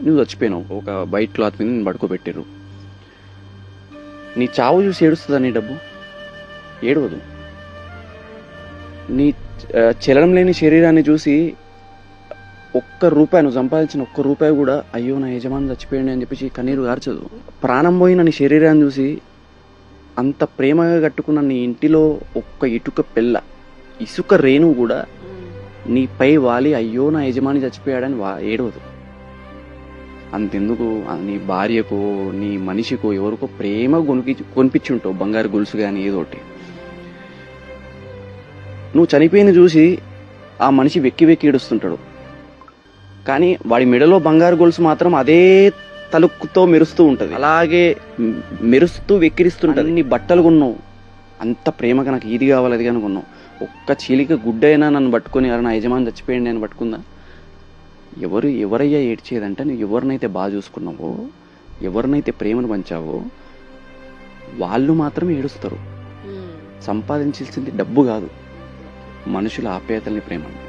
నువ్వు చచ్చిపోయినావు, ఒక white cloth మీద నేను పడుకోబెట్టారు. నీ చావు చూసి ఏడుస్తుందా నీ డబ్బు? ఏడవదు. నీ చలనం లేని శరీరాన్ని చూసి ₹1 నువ్వు సంపాదించిన ₹1 కూడా అయ్యో నా యజమాని చచ్చిపోయింది అని చెప్పేసి కన్నీరు గార్చదు. ప్రాణం పోయిన నీ శరీరాన్ని చూసి అంత ప్రేమగా కట్టుకున్న నీ ఇంటిలో ఒక్క ఇటుక పిల్ల, ఇసుక రేణువు కూడా నీపై వాలి అయ్యో నా యజమాని చచ్చిపోయాడని ఏడవదు. అంతెందుకు నీ భార్యకో నీ మనిషికో ఎవరికో ప్రేమ కొనిపించుంటావు, బంగారు గొలుసు కానీ ఏదోటి. నువ్వు చనిపోయింది చూసి ఆ మనిషి వెక్కి వెక్కి ఏడుస్తుంటాడు, కానీ వాడి మెడలో బంగారు గొలుసు మాత్రం అదే తలుక్కుతో మెరుస్తూ ఉంటుంది, అలాగే మెరుస్తూ వెక్కిరిస్తుంటది. నీ బట్టలు కొన్నావు, అంత ప్రేమగా నాకు ఇది కావాలి అది కానీ కొన్నావు. ఒక్క చీలిక గుడ్డైనా నన్ను పట్టుకొని నా యజమాని చచ్చిపోయింది అని పట్టుకుందా? ఎవరయ్యా ఏడ్చేదంటే నువ్వు ఎవరినైతే బాగా చూసుకున్నావో, ఎవరినైతే ప్రేమను పంచావో వాళ్ళు మాత్రం ఏడుస్తారు. సంపాదించాల్సింది డబ్బు కాదు, మనుషుల ఆప్యాయతల్ని, ప్రేమని.